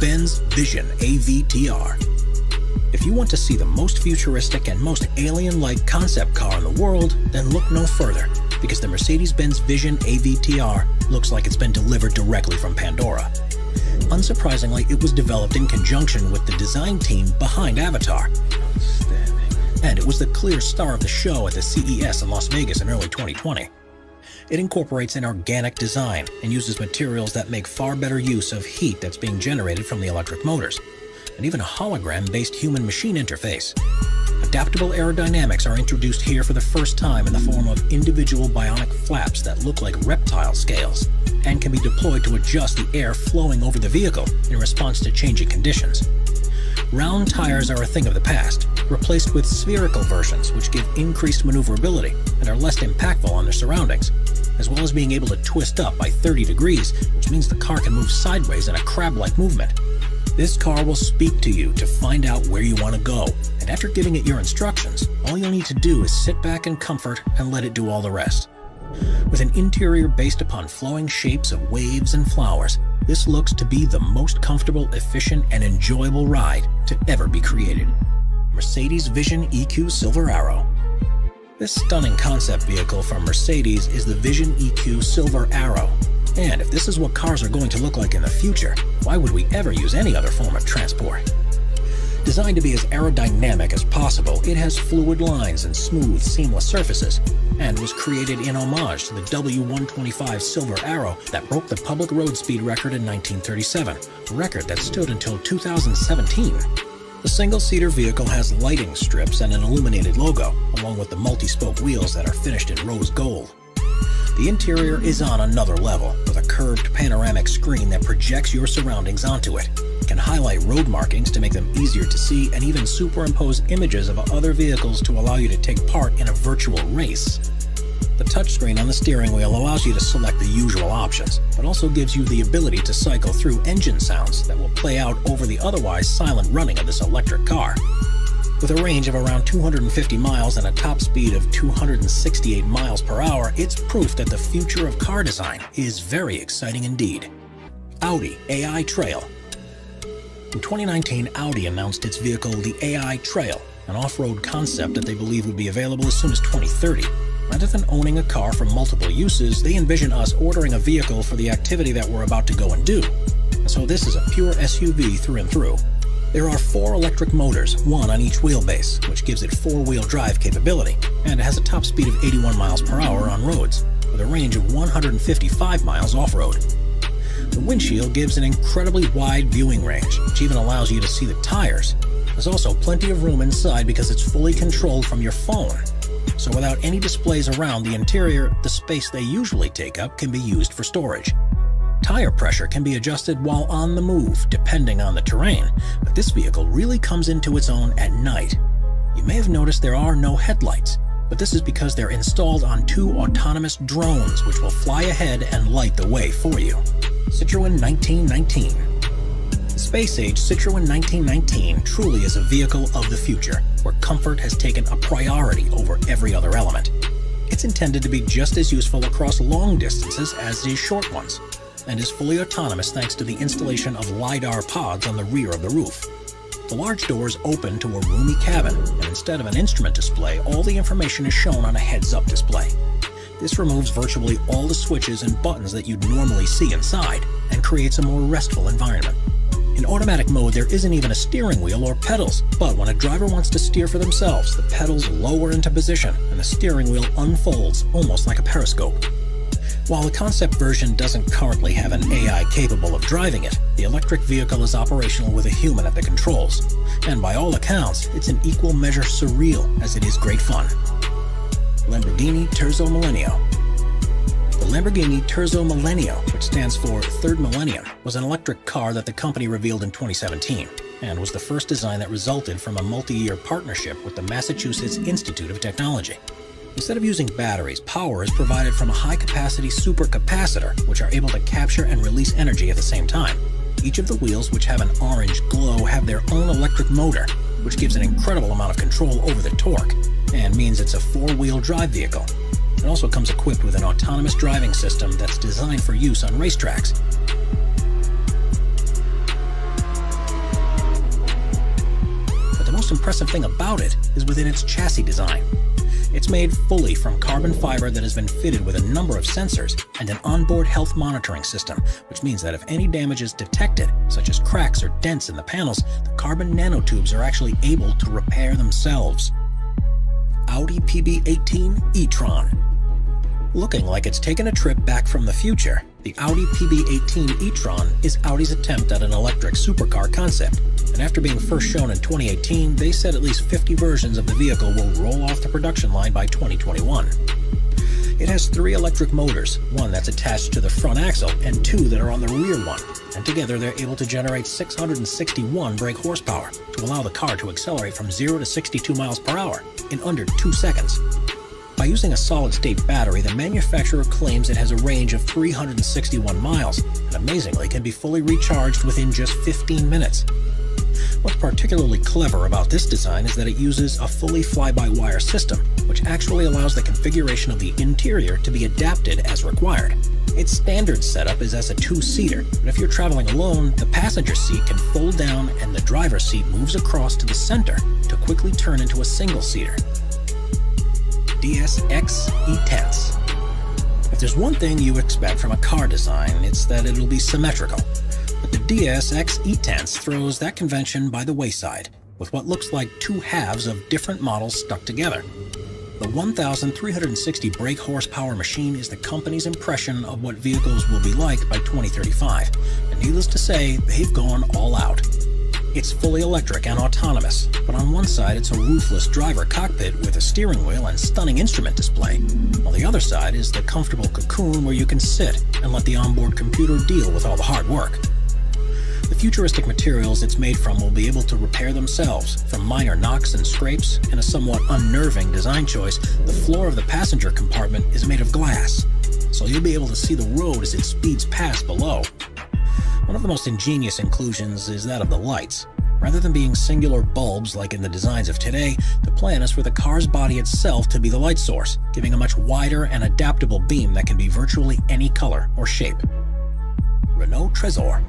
Mercedes-Benz Vision AVTR. If you want to see the most futuristic and most alien-like concept car in the world, then look no further, because the Mercedes-Benz Vision AVTR looks like it's been delivered directly from Pandora. Unsurprisingly, it was developed in conjunction with the design team behind Avatar. Outstanding. And it was the clear star of the show at the CES in Las Vegas in early 2020. It incorporates an organic design and uses materials that make far better use of heat that's being generated from the electric motors, and even a hologram-based human-machine interface. Adaptable aerodynamics are introduced here for the first time in the form of individual bionic flaps that look like reptile scales, and can be deployed to adjust the air flowing over the vehicle in response to changing conditions. Round tires are a thing of the past, replaced with spherical versions which give increased maneuverability and are less impactful on their surroundings, as well as being able to twist up by 30 degrees, which means the car can move sideways in a crab-like movement. This car will speak to you to find out where you want to go, and after giving it your instructions, all you'll need to do is sit back in comfort and let it do all the rest. With an interior based upon flowing shapes of waves and flowers, this looks to be the most comfortable, efficient, and enjoyable ride to ever be created. Mercedes Vision EQ Silver Arrow. This stunning concept vehicle from Mercedes is the Vision EQ Silver Arrow. And if this is what cars are going to look like in the future, why would we ever use any other form of transport? Designed to be as aerodynamic as possible, it has fluid lines and smooth, seamless surfaces, and was created in homage to the W125 Silver Arrow that broke the public road speed record in 1937, a record that stood until 2017. The single-seater vehicle has lighting strips and an illuminated logo, along with the multi-spoke wheels that are finished in rose gold. The interior is on another level, with a curved panoramic screen that projects your surroundings onto it. It can highlight road markings to make them easier to see, and even superimpose images of other vehicles to allow you to take part in a virtual race. The touchscreen on the steering wheel allows you to select the usual options, but also gives you the ability to cycle through engine sounds that will play out over the otherwise silent running of this electric car. With a range of around 250 miles and a top speed of 268 miles per hour, it's proof that the future of car design is very exciting indeed. Audi AI Trail. In 2019, Audi announced its vehicle, the AI Trail, an off-road concept that they believe would be available as soon as 2030. Rather than owning a car for multiple uses, they envision us ordering a vehicle for the activity that we're about to go and do. And so this is a pure SUV through and through. There are 4 electric motors, one on each wheelbase, which gives it 4-wheel drive capability, and it has a top speed of 81 miles per hour on roads, with a range of 155 miles off-road. The windshield gives an incredibly wide viewing range, which even allows you to see the tires. There's also plenty of room inside because it's fully controlled from your phone. So without any displays around the interior, the space they usually take up can be used for storage. Tire pressure can be adjusted while on the move, depending on the terrain, but this vehicle really comes into its own at night. You may have noticed there are no headlights, but this is because they're installed on 2 autonomous drones which will fly ahead and light the way for you. Citroën 1919. The space-age Citroën 1919 truly is a vehicle of the future, where comfort has taken a priority over every other element. It's intended to be just as useful across long distances as it is short ones, and is fully autonomous thanks to the installation of LiDAR pods on the rear of the roof. The large doors open to a roomy cabin, and instead of an instrument display, all the information is shown on a heads-up display. This removes virtually all the switches and buttons that you'd normally see inside, and creates a more restful environment. In automatic mode, there isn't even a steering wheel or pedals, but when a driver wants to steer for themselves, the pedals lower into position, and the steering wheel unfolds almost like a periscope. While the concept version doesn't currently have an AI capable of driving it, the electric vehicle is operational with a human at the controls. And by all accounts, it's in equal measure surreal as it is great fun. Lamborghini Terzo Millennio. The Lamborghini Terzo Millennio, which stands for Third Millennium, was an electric car that the company revealed in 2017, and was the first design that resulted from a multi-year partnership with the Massachusetts Institute of Technology. Instead of using batteries, power is provided from a high-capacity supercapacitor, which are able to capture and release energy at the same time. Each of the wheels, which have an orange glow, have their own electric motor, which gives an incredible amount of control over the torque, and means it's a 4-wheel drive vehicle. It also comes equipped with an autonomous driving system that's designed for use on racetracks. most impressive thing about it is within its chassis design. It's made fully from carbon fiber that has been fitted with a number of sensors and an onboard health monitoring system, which means that if any damage is detected, such as cracks or dents in the panels, the carbon nanotubes are actually able to repair themselves. Audi PB18 e-tron. Looking like it's taken a trip back from the future, the Audi PB18 e-tron is Audi's attempt at an electric supercar concept. And after being first shown in 2018, they said at least 50 versions of the vehicle will roll off the production line by 2021. It has 3 electric motors, one that's attached to the front axle and 2 that are on the rear one, and together they're able to generate 661 brake horsepower to allow the car to accelerate from 0 to 62 miles per hour in under 2 seconds. By using a solid-state battery, the manufacturer claims it has a range of 361 miles, and amazingly can be fully recharged within just 15 minutes. What's particularly clever about this design is that it uses a fully fly-by-wire system, which actually allows the configuration of the interior to be adapted as required. Its standard setup is as a 2-seater, but if you're traveling alone, the passenger seat can fold down and the driver's seat moves across to the center to quickly turn into a single-seater. DS-X E-Tense. If there's one thing you expect from a car design, it's that it'll be symmetrical. But the DS-X E-Tense throws that convention by the wayside, with what looks like 2 halves of different models stuck together. The 1,360 brake horsepower machine is the company's impression of what vehicles will be like by 2035, and needless to say, they've gone all out. It's fully electric and autonomous, but on one side it's a roofless driver cockpit with a steering wheel and stunning instrument display. On the other side is the comfortable cocoon where you can sit and let the onboard computer deal with all the hard work. The futuristic materials it's made from will be able to repair themselves, from minor knocks and scrapes. In a somewhat unnerving design choice, the floor of the passenger compartment is made of glass, so you'll be able to see the road as it speeds past below. One of the most ingenious inclusions is that of the lights. Rather than being singular bulbs like in the designs of today, the plan is for the car's body itself to be the light source, giving a much wider and adaptable beam that can be virtually any color or shape. Renault Trezor.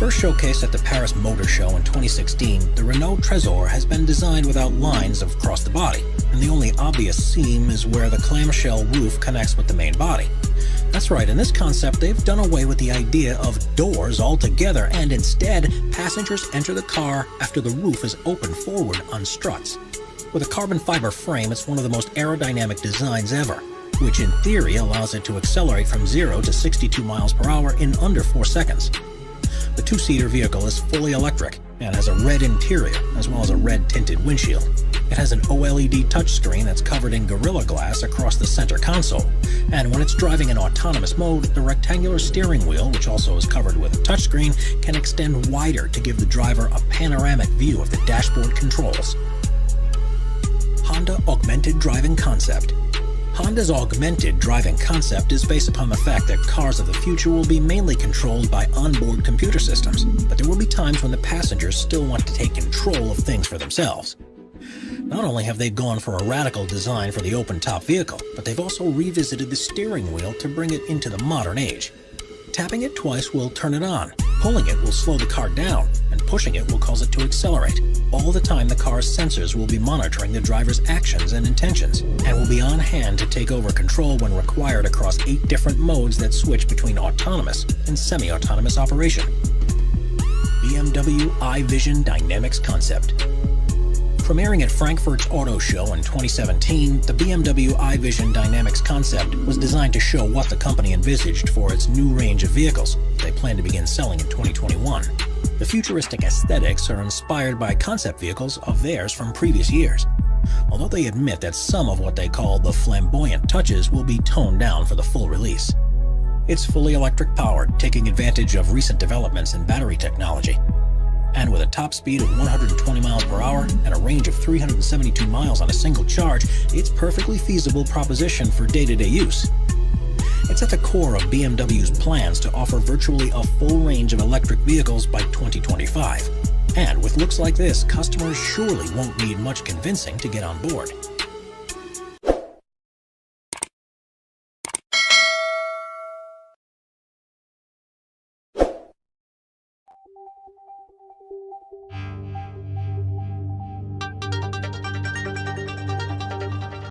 First showcased at the Paris Motor Show in 2016, the Renault Trezor has been designed without lines across the body, and the only obvious seam is where the clamshell roof connects with the main body. That's right, in this concept they've done away with the idea of doors altogether, and instead, passengers enter the car after the roof is opened forward on struts. With a carbon fiber frame, it's one of the most aerodynamic designs ever, which in theory allows it to accelerate from 0 to 62 miles per hour in under 4 seconds. The 2-seater vehicle is fully electric and has a red interior as well as a red tinted windshield. It has an OLED touchscreen that's covered in Gorilla Glass across the center console, and when it's driving in autonomous mode, the rectangular steering wheel, which also is covered with a touchscreen, can extend wider to give the driver a panoramic view of the dashboard controls. Honda Augmented Driving Concept. Honda's augmented driving concept is based upon the fact that cars of the future will be mainly controlled by onboard computer systems, but there will be times when the passengers still want to take control of things for themselves. Not only have they gone for a radical design for the open-top vehicle, but they've also revisited the steering wheel to bring it into the modern age. Tapping it twice will turn it on, pulling it will slow the car down, and pushing it will cause it to accelerate. All the time the car's sensors will be monitoring the driver's actions and intentions, and will be on hand to take over control when required across 8 different modes that switch between autonomous and semi-autonomous operation. BMW iVision Dynamics Concept. Premiering at Frankfurt's Auto Show in 2017, the BMW iVision Dynamics concept was designed to show what the company envisaged for its new range of vehicles they plan to begin selling in 2021. The futuristic aesthetics are inspired by concept vehicles of theirs from previous years, although they admit that some of what they call the flamboyant touches will be toned down for the full release. It's fully electric powered, taking advantage of recent developments in battery technology. And with a top speed of 120 miles per hour and a range of 372 miles on a single charge, it's a perfectly feasible proposition for day-to-day use. It's at the core of BMW's plans to offer virtually a full range of electric vehicles by 2025. And with looks like this, customers surely won't need much convincing to get on board.